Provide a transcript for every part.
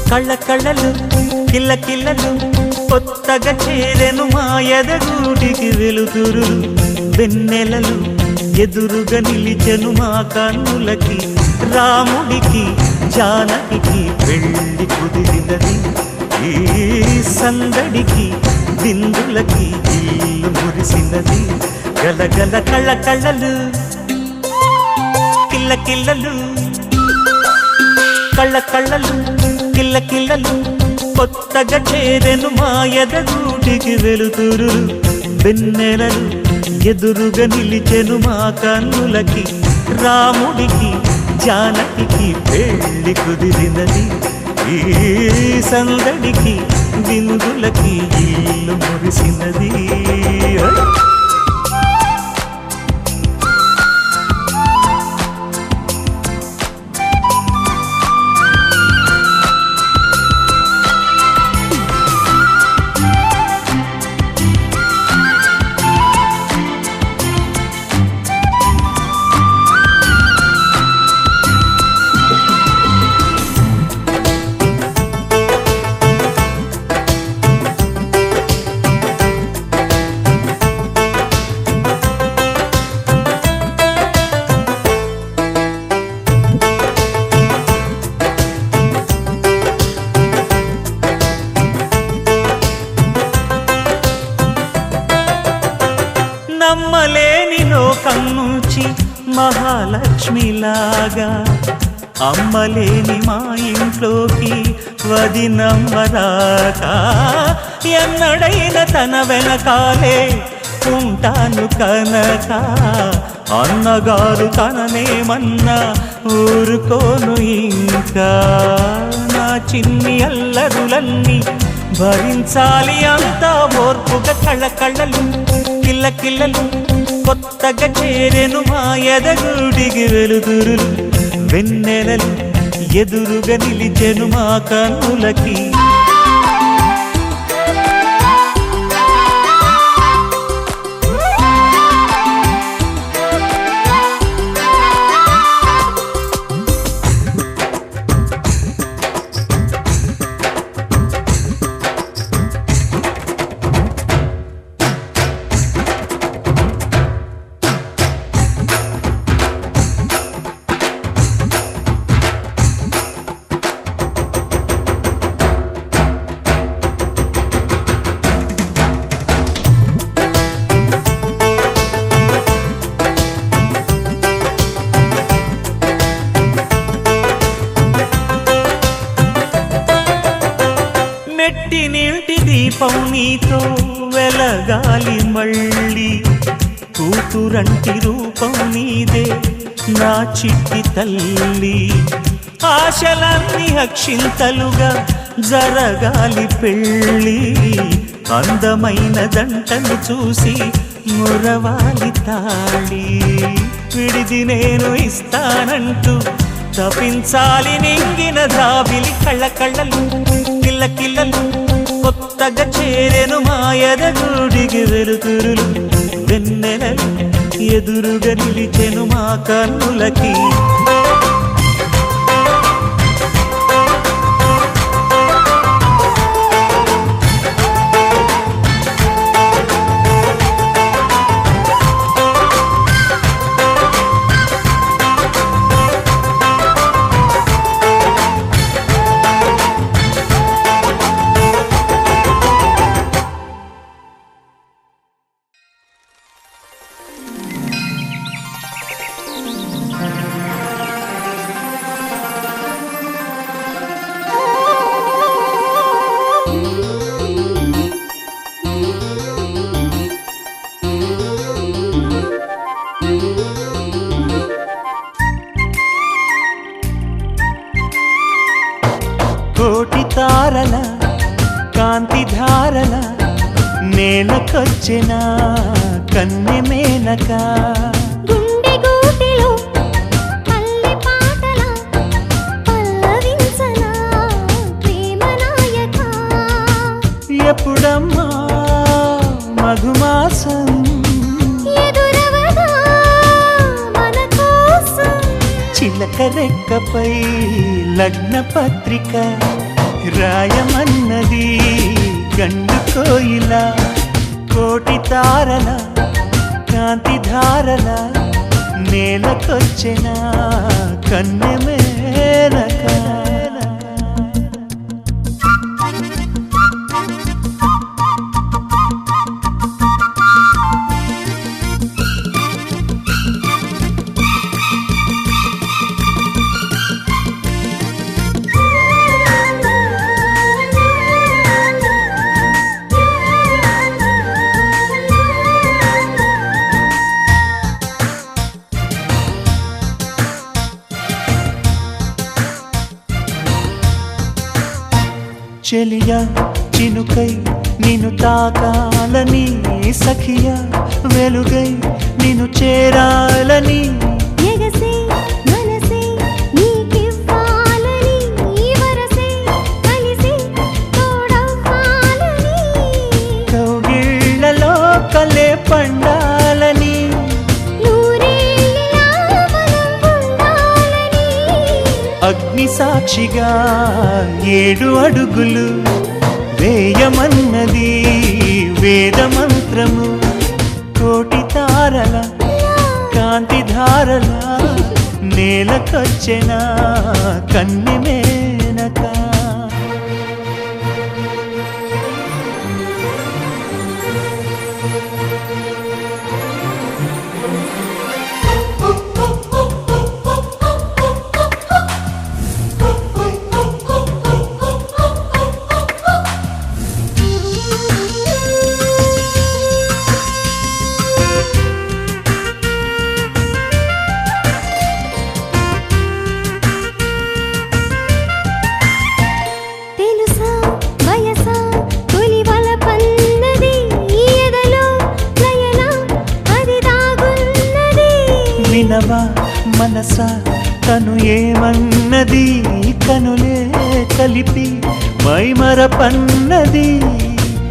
కళ్ళ కళ్ళలు కిల్ల కిల్లలు కొత్తగా చేరెను మా ఎదగూటికి వెలుతురు వెన్నెలలు ఎదురుగా నిలిచెను మా కన్నులకి రాముడికి జానకి పెళ్లి కుదిరినది ఈ సందడికి బిందులకి ఇల్లు మురిసినది గలగల కళ్ళ కళ్ళలు కిల్ల కిల్లలు కళ్ళ కళ్ళలు కిల్ల కిల్లలు కొత్తగా చేరెను మా ఎదగూటికి వెలుతురు వెన్నెలలు ఎదురుగా నిలిచెను మా కన్నులకి రాముడికి జానకి పెళ్లి కుదిరినది ఈ సందడికి బిందులకి ఇల్లు మురిసినది నమ్మలేని లోకం నుంచి మహాలక్ష్మిలాగా అమ్మలేని మా ఇంట్లోకి వదినమ్మరాక ఎన్నడైన తన వెనకాలే ఉంటాను కనక అన్నగారు తననేమన్నా ఊరుకోను ఇంకా నా చిన్ని అల్లరులన్నీ భరించాలి అంతా ఓర్పుగా కళ్ళకళ్ళలు కిల్లకిల్లలు కొత్తగా చేరెను మా ఎదగుడికి వెలుతురులు వెన్నెలలు ఎదురుగా నిలిచెను మా కన్నులకి నెట్టినింటి దీపం నీతో వెలగాలి మళ్ళీ కూతురంటి రూపం నీదే నా చిట్టి తల్లి ఆశలన్నీ అక్షింతలుగా జరగాలి పెళ్ళి అందమైన దంటను చూసి మురవాలి తాళి విడిది నేను ఇస్తానంటూ తపించాలి నింగిన జాబిలి కళ్ళకళ్ళలు కిల్లకిల్లలు కొత్తగా చేరెను మా ఎదగుడికి వెలుతురులు వెన్నెలలు ఎదురుగా నిలిచెను మా కన్నులకి కోటి తారల కాంతి ధారల నేలకొచ్చిన కన్నె మేనక గుండె గూటిలో పల్లె పాటల పల్లవించనా ప్రేమ నాయక ఎప్పుడమ్మా మధుమాసం ఎదురవదా మన కోసం చిలక రెక్కపై లగ్న పత్రిక రాయమన్నది గండు కోయిల కోటి తారల కాంతి ధారల నేలకొచ్చిన కన్నె మేనక చెలియా చినుకై నిన్ను తాకాలని సఖియా వెలుగై నిన్ను చేరాలని ఎగసే మనసే నీకివ్వాలని వరసే కలిసి తోడవ్వాలని కౌగిళ్ళలో కలే పండాలని నూరేళ్ళ మనం ఉండాలని అగ్ని సాక్షిగా 7 అడుగులు వేయమన్నది వేద మంత్రము కోటి తారల కాంతి ధారల నేలకొచ్చిన కన్నె మేనక వినవా మనసా తను ఏమన్నది కనులే కలిపి మైమరపన్నది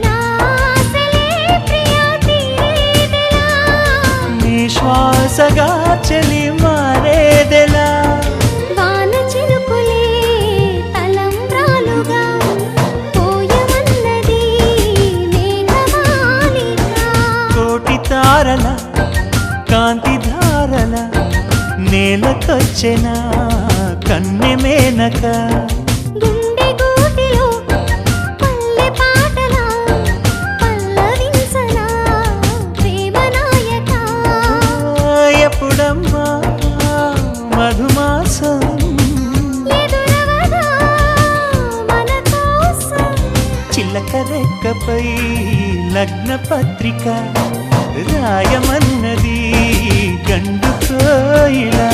నా ఆశలే ప్రియా తీరేదెలా నీ శ్వాసగా చెలి మారేదెలా వాన చినుకులే తలంబ్రాలుగా పోయమన్నది మేఘమాలిక కోటి తారల కాంతి ధారల నేలకొచ్చెన కన్నె మేనక గుండె గూటిలో పల్లె పాటలా పల్లవించనా ప్రేమ నాయక ఎప్పుడమ్మా మధుమాసం ఎదురవదా మన కోసం చిల్లక రెక్కపై లగ్న పత్రిక రాయమన్నది గండు కోయిలా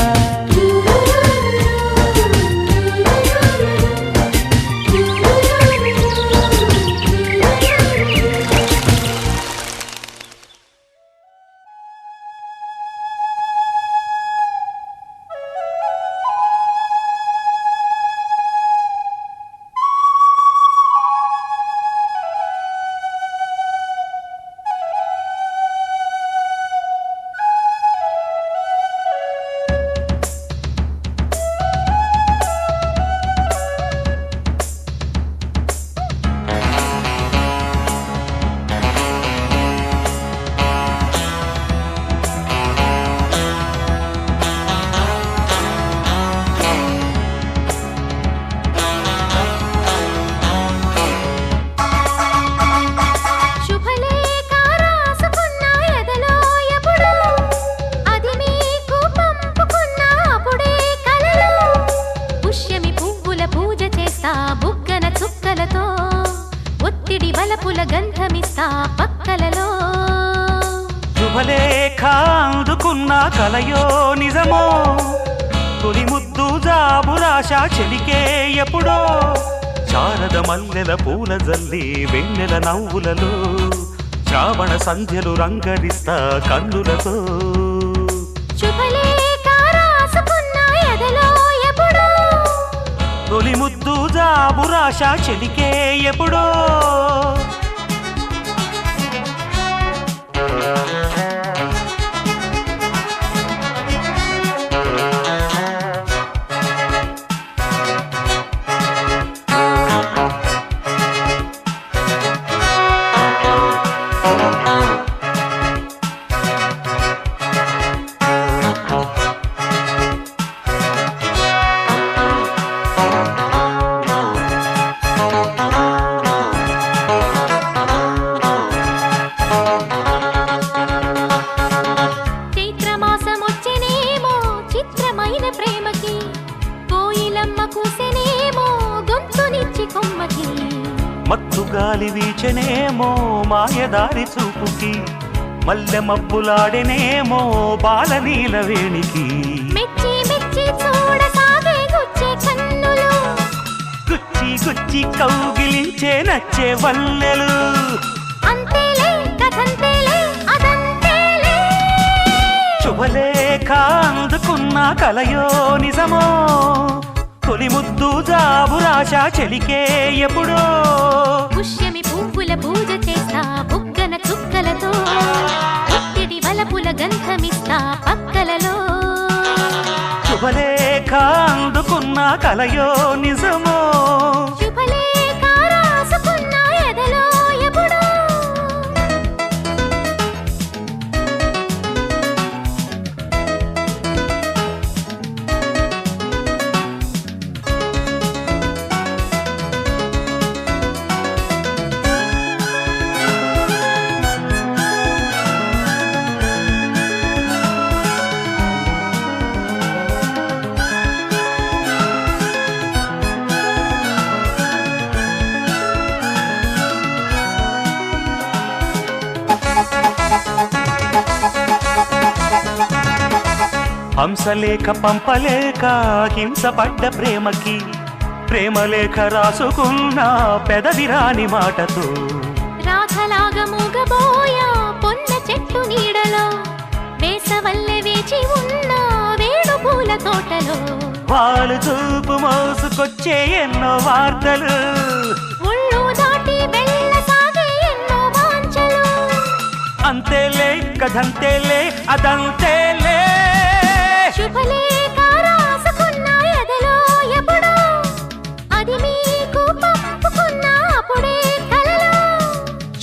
శుభలేఖ రాసుకున్న ఎదలో ఎప్పుడు అది మీకు పంపుకున్న అప్పుడే కలలో పుష్యమి పువ్వుల పూజ చేస్తా బుగ్గన చుక్కలతో ఒత్తిడి వలపుల గంధమిస్తా పక్కలలో శుభలేఖ అందుకున్న కలయో నిజమో తొలి ముద్దు జాబురాశ చెలికే ఎప్పుడో శారద మల్లెల పూల జల్లి వెన్నెల నవ్వులలో శ్రావణ సంధ్యలు రంగరిస్తా కన్నులతో శుభలేఖ రాసుకున్న ఎదలో ఎప్పుడు తొలి ముద్దు జాబురాశ చెలికే ఎప్పుడో చైత్రమాసమొచ్చెనేమో చిత్రమైన ప్రేమకి కోయిలమ్మ కూసెనేమో గొంతునిచ్చి కొమ్మకి మత్తు గాలి వీచెనేమో మాయదారి చూపుకి మల్లె మబ్బులాడెనేమో బాలనీల వేణికి మెచ్చి మెచ్చి చూడసాగే గుచ్చే కన్నులు గుచ్చి గుచ్చి కౌగిలించే నచ్చే వల్లెలు అంతేలే కథంతేలే అదంతేలే శుభలేఖ అందుకున్న కలయో నిజమో తొలి ముద్దు జాబురాశ చెలికే ఎప్పుడో పుష్యమి పువ్వుల పూజ చేస్తా బుగ్గన చుక్కలతో ఒత్తిడి వలపుల గంధమిస్తా పక్కలలో శుభలేఖ అందుకున్న కలయో నిజమో శుభలేఖ రాసుకున్న ఎదలో ఎప్పుడు హంసలేఖ పంపలేక హింసపడ్డ ప్రేమకి ప్రేమలేఖ రాసుకున్న పెదవిరాని మాటతో రాధలాగా మూగబోయా పొన్న చెట్టు నీడలో వేసవల్లె వేచి ఉన్నా తోటలో వాళ్ళు చూపు మోసుకొచ్చే ఎన్నో వార్తలు ఒళ్ళు దాటి వెళ్ళసాగే ఎన్నో వాంఛలు అంతేలే కథంతేలే అదంతేలే శుభలేఖ రాసుకున్న ఎదలో ఎప్పుడో అది మీకు పంపుకున్న అప్పుడే కలలో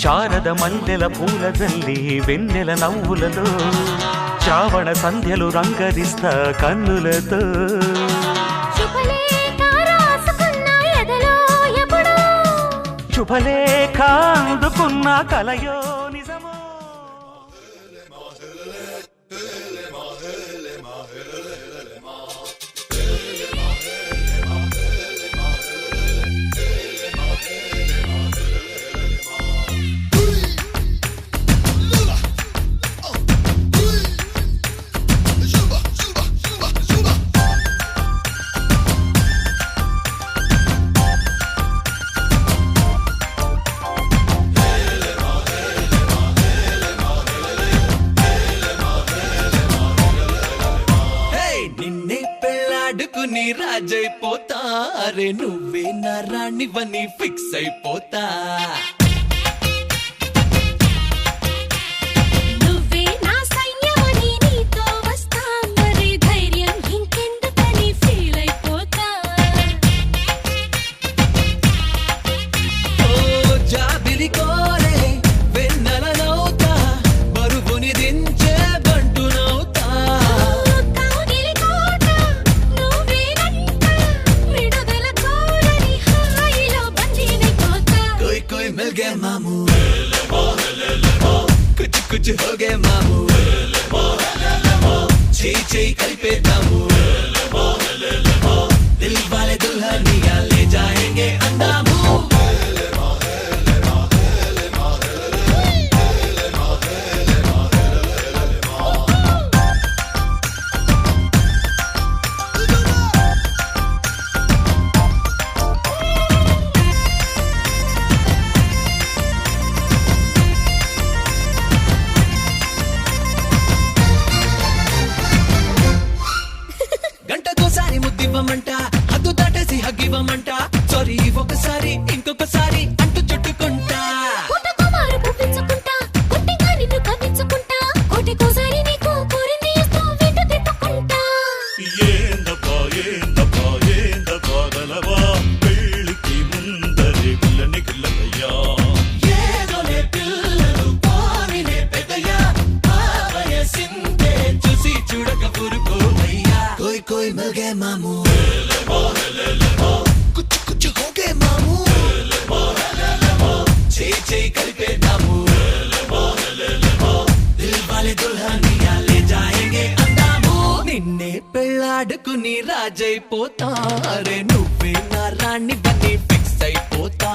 శారద మల్లెల పూల జల్లి వెన్నెల నవ్వులలో శ్రావణ సంధ్యలు రంగరిస్తా కన్నులతో శుభలేఖ రాసుకున్న ఎదలో ఎప్పుడో శుభలేఖ అందుకున్న కలయో నిజమో నిన్నే పెళ్ళాడుకుని రాజైపోతా అరే నువ్వే నా రాణివని ఫిక్స్ అయిపోతా నువ్వే నా సైన్యమని నీతో వస్తా మరి ధైర్యం ఇంకెందుకని ఫీల్ అయిపోతా ఓ జాబిలి కోరే వెన్నెలనవుతా బరువుని దించే బంటునవుతా కాగిలి కోట నువ్వేనంట విడుదల కోరని హాయిలో బందీనైపోతా कोई कोई मिल गए मामू कुछ कुछ हो गए मामू చేయి కలిపేద్దాము దిల్ వాలే దుల్హనియా లే జాయేంగే అందాము గంటకోసారి ముద్దివ్వమంట హద్దు దాటేసి హగ్గివ్వమంట సారీ ఒకసారి ఇంకొకసారి అంటూ చుట్టుకుంటా పుట్టకుమారు పుట్టించుకుంటా పుట్టిగా నిన్ను కవ్వించుకుంటా కోటికోసారి నీకు కోరింది ఇస్తూ వెంట తిప్పుకుంటా ఏందబ్బా ఏందబ్బా ఏందబ్బా గలవా పెళ్ళికి ముందరే పిల్లని గిల్లయ్యా ఏదోలే పిల్లలు పావినే పెద్దయ్యా ఆ వయసిందే చూసి చూడక పురుకోవయ్యా కోయ్ కోయ్ మిల్ గే మామూ కుచ్చు కుచ్చు హో గే మామూ చేయి కలిపేద్దాము దిల్ వాలే దుల్హనియా లే జాయేంగే అందాము నిన్నే పెళ్ళాడుకుని రాజైపోతా అరే నువ్వే నా రాణి బని ఫిక్స్ అయిపోతా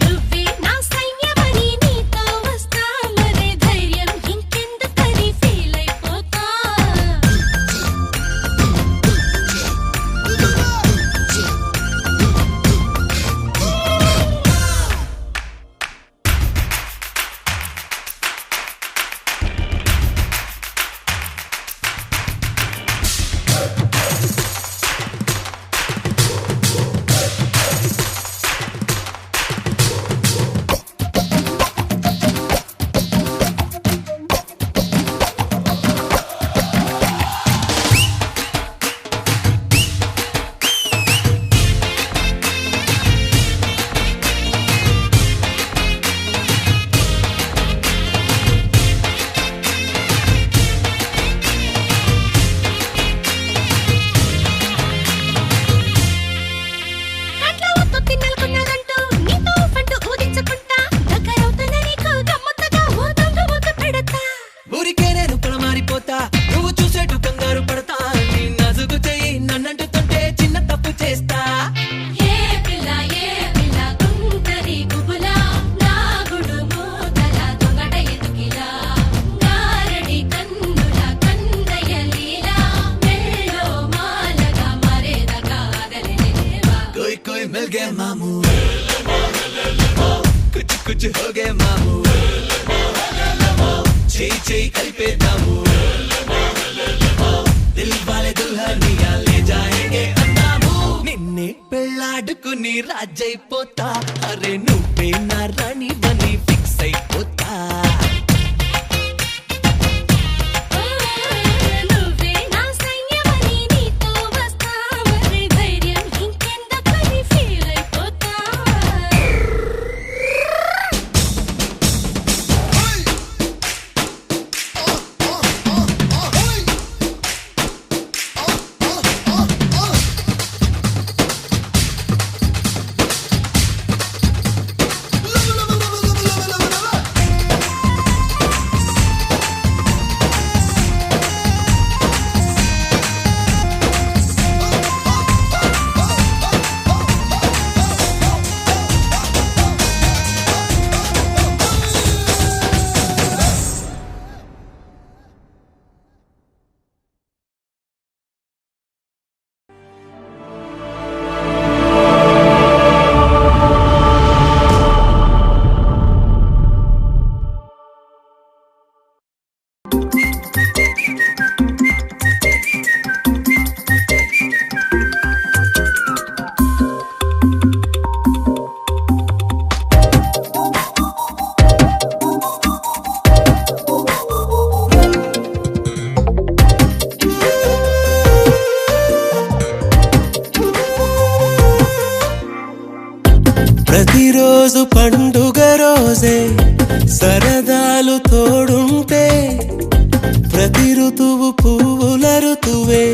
నువ్వే నా సైన్యమని నీతో వస్తా మరి ధైర్యం ఇంకెందుకని ఫీల్ అయిపోతా అట్లా వద్దు తిన్నెలుకున్నదంటూ నీతో పంటూ ఊదించుకుంటా దగ్గరవుతున్న నీకు గమ్మత్తగా ఓ దొంగ ముద్దు పెడతా ఊరికే నేను మారిపోతా నువ్వు చూసేటు కంగారు పడతా నీ నజుగు చెయ్యి నన్నంటుతుంటే చిన్న తప్పు చేస్తా ఏ పిల్ల గుంటరి గుబులా నా గుడు మూతల దొంగట ఎదుకిలా గారడి కన్నుల కందయ్య లీలా మెళ్ళో మాలగా మరేదగా ఆగలేవా कोई कोई मिल गए मामू कुछ कुछ हो गए मामू చేయి చేయి కలిపేద్దాము దిల్ వాలే దుల్హనియా లే జాయేంగే అందాము నిన్నే పెళ్ళాడుకుని రాజైపోతా అరే నువ్వే నా రాణి బని ఫిక్స్ అయిపోతా నువ్వే నా సైన్యమని నీతో వస్తా మరి ధైర్యం ఇంకెందుకని ఫీల్ అయిపోతా ప్రతిరోజు పండుగ రోజే సరదాలు తోడుంటే ప్రతి ఋతువు పువ్వుల ఋతువే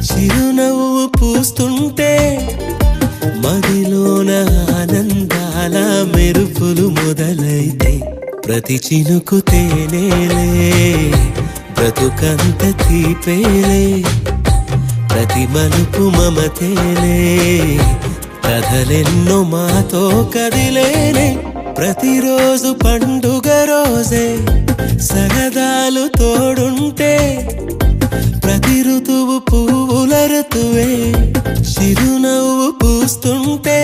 చిరునవ్వు పూస్తుంటే మదిలోన ఆనందాల మెరుపులు మొదలైతే ప్రతి చినుకు తేనేలే బ్రతుకంత తీపేలే ప్రతి మలుపు మమతేలే కథలెన్నో మాతో కదిలేనే ప్రతిరోజు పండుగ రోజే సరదాలు తోడుంటే ప్రతి ఋతువు పువ్వుల ఋతువే చిరునవ్వు పూస్తుంటే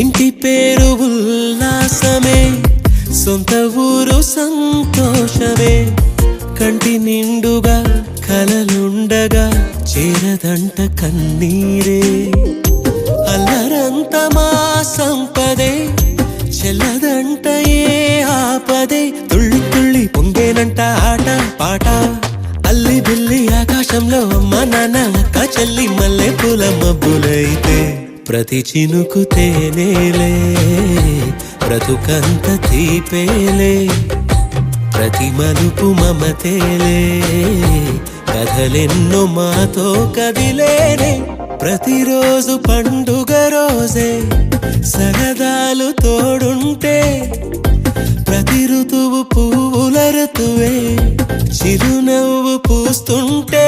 ఇంటి పేరు ఉల్లాసమే సొంత ఊరు సంతోషమే కంటి నిండుగా కలలుండగా చేరదంట కన్నీరే అల్లరంత మా సంపదే చెల్లదంట ఏ ఆపదే తుళ్ళి తుళ్ళి పొంగేనంట ఆట పాట అల్లి బిల్లి ఆకాశంలో అమ్మ నాన్న అక్క చెల్లి మల్లె పూల మబ్బులైతే ప్రతి చినుకు తేనేలే బ్రతుకంత తీపేలే ప్రతి మలుపు మమతేలే కథలెన్నో మాతో కదిలేనే ప్రతిరోజు పండుగ రోజే సరదాలు తోడుంటే ప్రతి ఋతువు పువ్వుల ఋతువే చిరునవ్వు పూస్తుంటే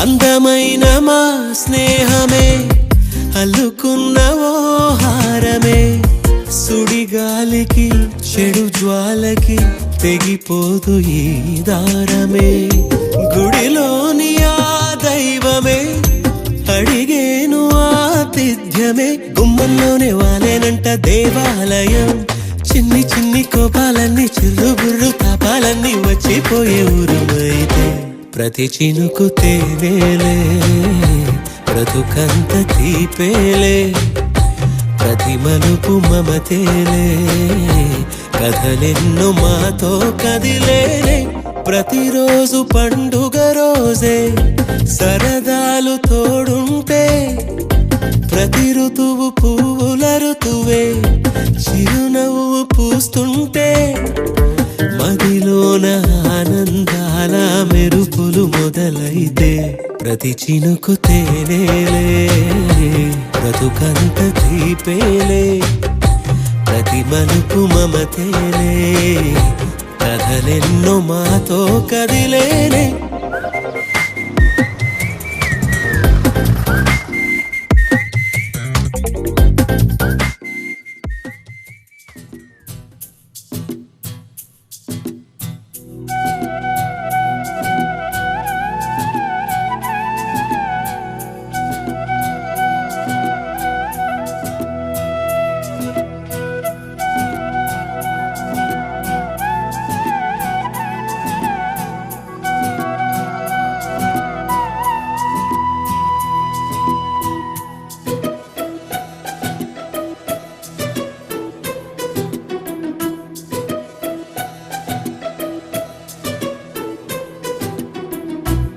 అందమైన మా స్నేహమే అల్లుకున్న ఓ హారమే సుడిగాలికి చెడు జ్వాలకి తెగిపోదు ఈ దారమే గుడిలోని ఆ దైవమే అడిగేను ఆతిథ్యమే గుమ్మంలోనే వాలేనంట దేవాలయం చిన్ని చిన్ని కోపాలన్నీ చిల్లు బుర్రు తాపాలన్నీ వచ్చిపోయే ఊరుమైతే ప్రతి చినుకు తేనేలే బ్రతుకంత తీపేలే ప్రతి మలుపు మమతేలే కథలెన్నో మాతో కదిలేనే ప్రతిరోజు పండుగ రోజే సరదాలు తోడుంటే ప్రతి ఋతువు పువ్వుల ఋతువే చిరునవ్వు పూస్తుంటే మదిలోన ఆనందాల మెరుపులు మొదలైతే ప్రతి చినుకు తేనేలే బ్రతుకంత తీపేలే ప్రతి మలుపు మమతేలే కథలెన్నో మాతో కదిలేనే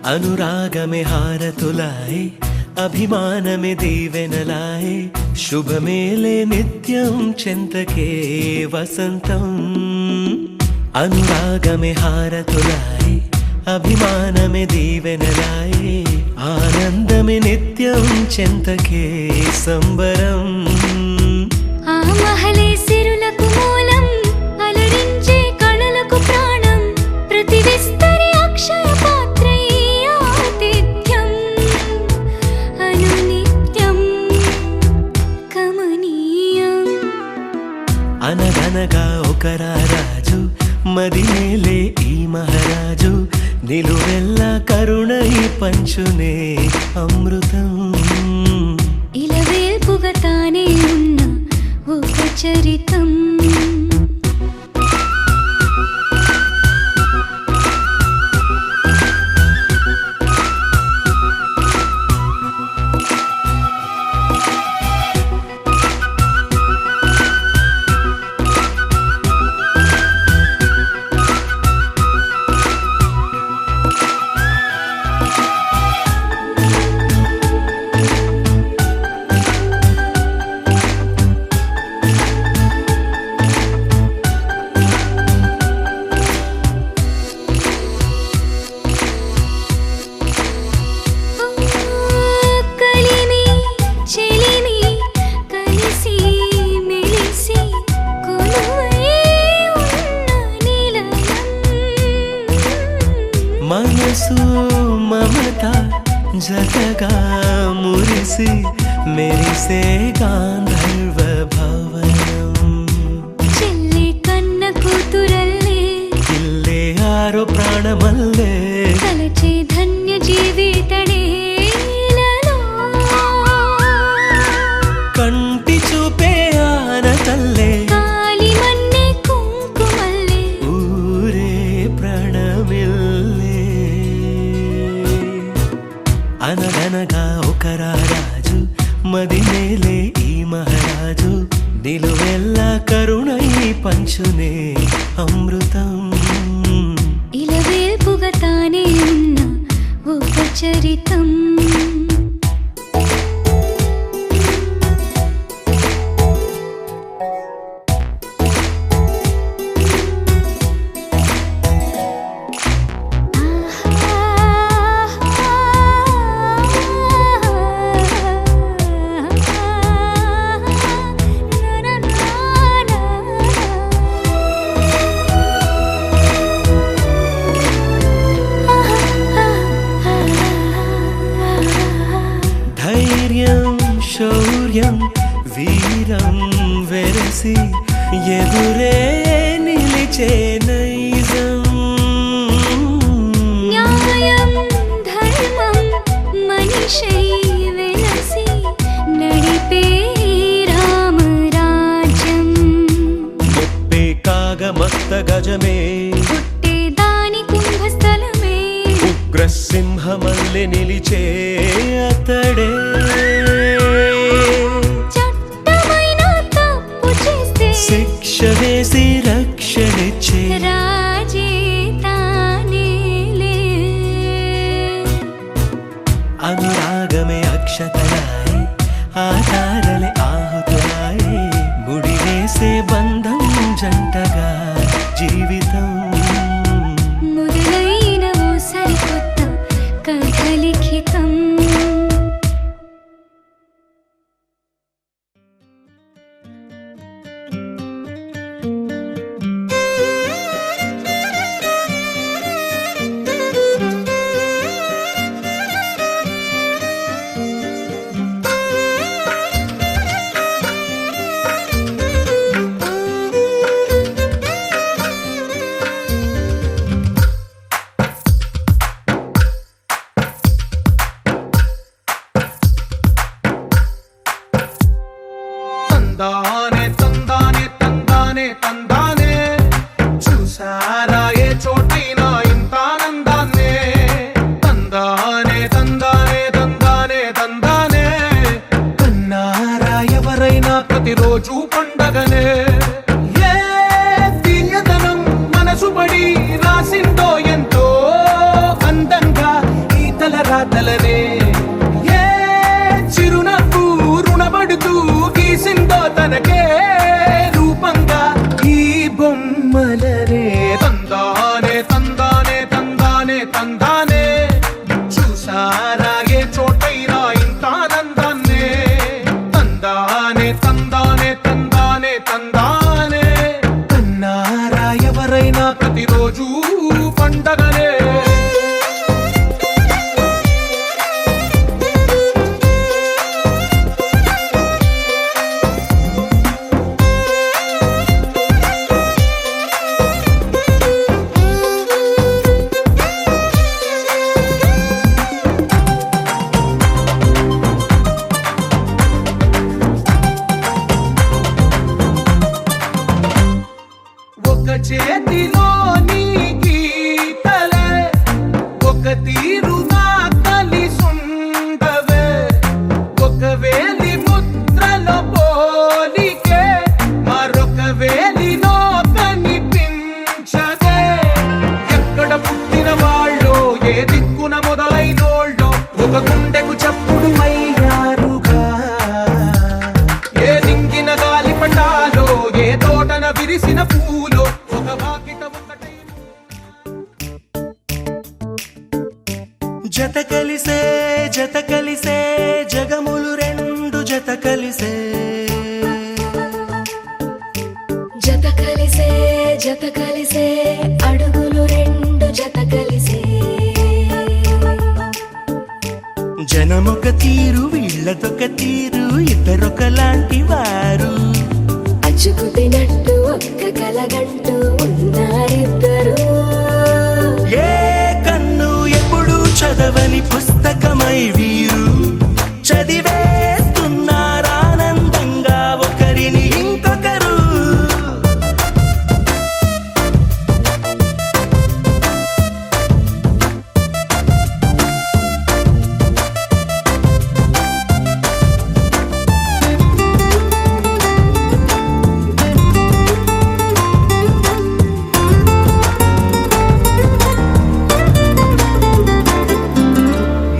अनुरागमे हारतुलाए अभिमानमे दीवेनलाए शुभमेले नित्यं चिन्तके वसन्तम् अनुरागमे हारतुलाए अभिमानमे दीवेनलाए आनन्दमे नित्यं चिन्तके संबरम् ఆ మహలే సిరులకు మూలం అలరించే కళలకు ప్రాణం ప్రతి విస్తరి అక్షయ పాత్రై ఆతిథ్యం అనునిత్యం కమనీయం అనగనగా ఒక రాజు మదినేలే ఈ మహారాజు నిలువెల్లా కరుణై పంచునే అమృతం ఇలవేల్పుగా తానే ఉన్న ఒక చరితం మనసు మమత జతగా మురిసి మెరిసే గాంధర్వ భవనం చెల్లి కన్న కూతురల్లే ఇల్లే ఆరో ప్రాణమల్లే తలచే ధన్య జీవితడేలలో కంటి చూపే ఆనతల్లే కాలి మన్నే కుంకుమల్లే ఊరే ప్రణమిల్లే అనగనగా ఒక రాజు మదినేలే ఈ మహారాజు నిలువెల్లా కరుణై పంచునే అమృతం ఇలవేల్పుగా తానే ఉన్న ఒక చరితం ధైర్యం శౌర్యం వీరం వెరసి ఎదురే నిలిచే నైజం న్యాయం ధర్మం మనిషై వెలసి నడిపే రామరాజ్యం ముప్పే కాగమత్త గజమే పుట్టే దాని కుంభస్థలమే ఉగ్రసింహమల్లె నిలిచే అతడే చట్టమైన తప్పు చేస్తే శిక్ష వేసి రక్షణిచ్చే రాజే తానేలే అనురాగమే అక్షతలాయి ఆధారలే ఆహుతులాయి ముడి వేసే బంధం జంటగా జీవితం మొదలైన ఓ సరికొత్త కథ లిఖితం తందానే తందానే తందానే తందానే చూసారా ఏ చోటైనా ఇంత ఆనందాన్నే తందానే తందానే తందానే తందానే కన్నారా ఎవరైనా ప్రతిరోజు పండగనే ఏ తీయదనం మనసు పడి రాసిందో ఎంతో అందంగా ఈ తల రాతలనే ఏ చిరునవ్వు రుణపడుతూ గీసిందో తనకే రూపంగా ఈ బొమ్మలనే తందానే తందానే తందానే తందానే చూసారా ఏ చోటైనా ఇంత ఆనందాన్నే తందానే తందానే తందానే తందానే కన్నారా ఎవరైనా ప్రతిరోజు పండగనే ఒక చేతిలో నీ గీతలే ఒక తీరుగా కలిసుండవే ఒక వేలి ముద్రలో పోలికే మరొక వేలిలో కనిపించదే ఎక్కడ పుట్టిన వాళ్ళో ఏ దిక్కున మొదలైనోళ్ళో ఒక గుండెకు చప్పుడు అయ్యారుగా ఏ దింగిన గాలి పటాలో ఏ తోటన విరిసిన పూలో ఒక వాకిట ఒకటై జత కలిసే జగములు రెండు జత కలిసే జత కలిసే అడుగులు రెండు జత కలిసే జనమొక తీరు వీళ్ళదొక తీరు ఇద్దరొకలాంటి వారు అచ్చుకు తినట్టు ఒక్క కలగంటూ ఉన్నారిద్దరు ఏ కన్ను ఎప్పుడు చదవని పుస్తకమై వీరు చదివేస్తున్నారానందంగా ఒకరిని ఇంకొకరు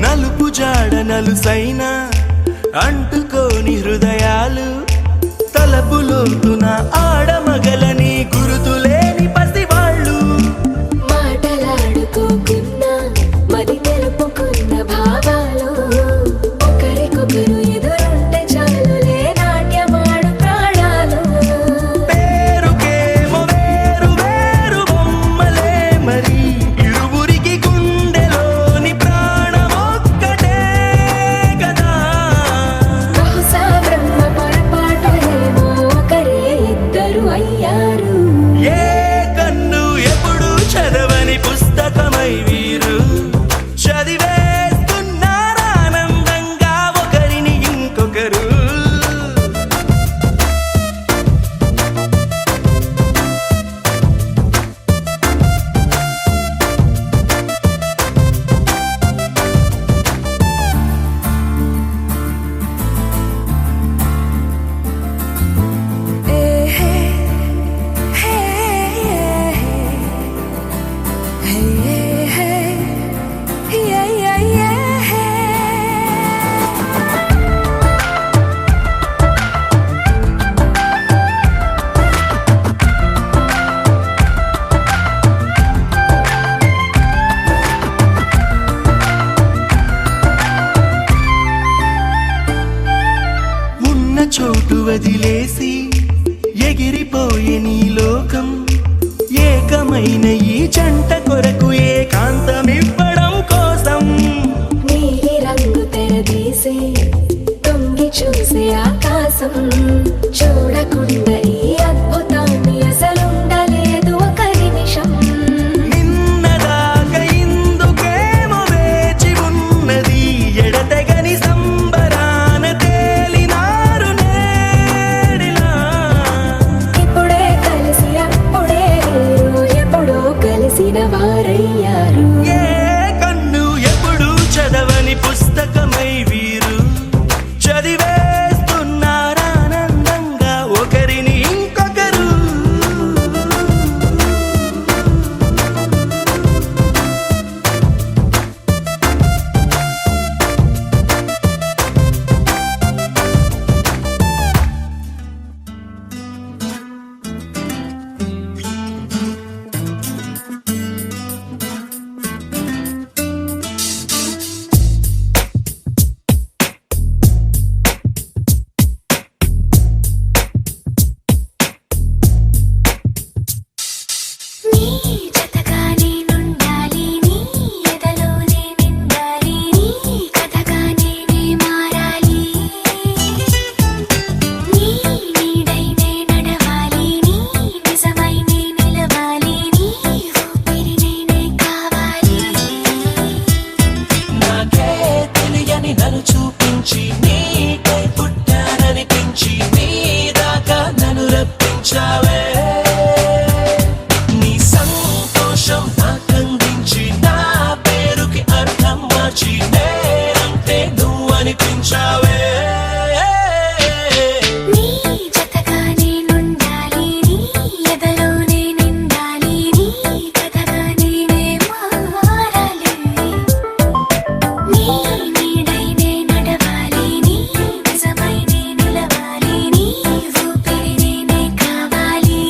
నలుపు జాడ నలుసైన అంటుకోని హృదయాలు తలపులోతున ఆడమగలని గురుతులేని పసివాళ్ళు మాటలాడుకోకున్నా మది తెలుపుకున్న భావాలు ఒకరికొకరు ఎదురుంటే చాలులే నాట్యమాడు ప్రాణాలు పేరుకేమో వేరు వేరు బొమ్మలే మరి ఇరువురికి గుండెలోని ప్రాణమొక్కటే కదా బహుశా బ్రహ్మ పొరపాటు ఏమో ఒకరే ఇద్దరు అయ్యారు ఏ కన్ను ఎప్పుడు చదవని పుస్తకమై వీరు చదివేస్తున్నారానందంగా ఒకరిని ఇంకొకరు ఉన్న చోటు వదిలేసి ఎగిరిపోయే నీ లోకం ఏకమైన ఈ జంట కొరకు ఏకాంతమివ్వడం కోసం నీలి రంగు తెరదీసే తొంగి చూసే ఆకాశం చూడకుండా ఈ అద్భుతాన్ని అసలుండలేదు ఒక నిమిషం నిన్నదాకా ఇందుకేమో వేచి ఉన్నది ఎడతెగని సంబరాన తేలినారు నేడిలో కనిపించావే నీ జతగా నేనుండాలి నీ ఎదలోనే నిండాలి నీ కథగా నేనే మారాలి నీ నీడై నే నడవాలి నీ నిజమై నే నిలవాలి నీ ఊపిరి నేనే కావాలి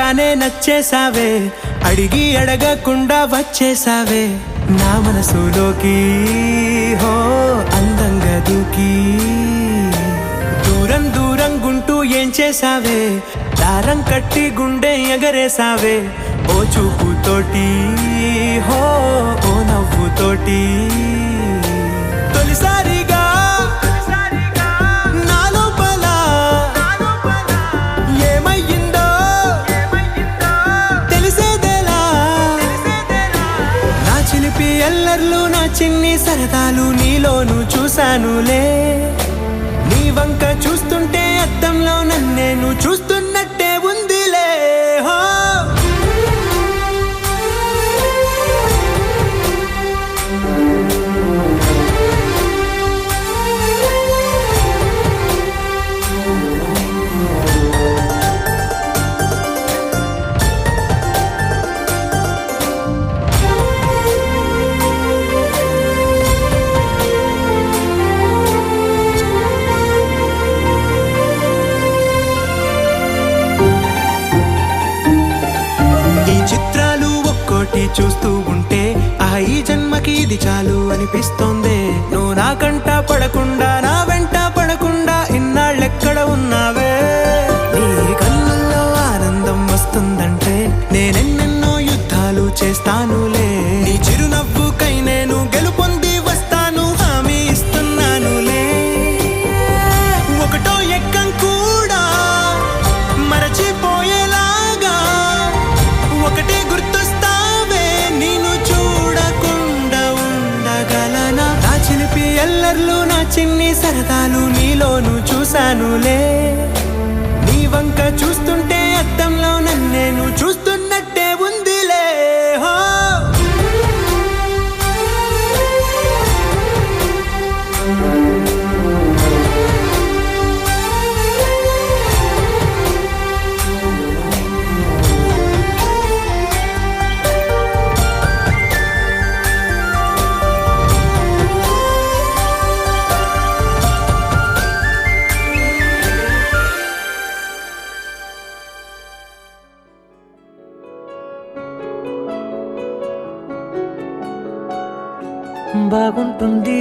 చూడగానే నచ్చేసావే, అడిగి అడగకుండా వచ్చేసావే నా మనసులోకి, హో అందంగా దూకి. దూరం దూరం గుంటూ ఏం చేసావే, దారం కట్టి గుండె ఎగరేసావే ఓ చూపుతోటి, హో ఓ నవ్వుతోటి. తొలిసారిగా నా లోపల ఏమయ్యిందో తెలిసేదేలా. నా చిలిపి ఎల్లర్లు నా చిన్ని సరదాలు నీలోను చూశానులే. నీ వంక చూస్తుంటే అద్దంలో నన్నేను చూస్తున్నట్టే ఉందిలే. హో చూస్తూ ఉంటే ఈ జన్మకి ఇది చాలు అనిపిస్తోంది. నువ్వు నా కంట పడకుండా నా వెంట పడకుండా ఇన్నాళ్ళెక్కడ ఉన్నావే. నీ కళ్ళల్లో ఆనందం వస్తుందంటే నేనెన్నెన్నో యుద్ధాలు చేస్తానులే. నీ చిరునవ్వుకై నేను గెలుపొంది వస్తాను, హామీ ఇస్తున్నానులే. ఒకటో ఎక్కం కూడా మరచిపోయేలాగా ఒకటే గుర్తొస్తావే, నిన్ను చూడకుండా ఉండగలనా. నా చిలిపి ఎల్లర్లు నా చిన్ని సరదాలు నీలోను చూశానులే. నీ వంక చూస్తుంటే అద్దంలో నన్నేను చూస్తున్నట్టే ఉందిలే. హో బాగుంటుంది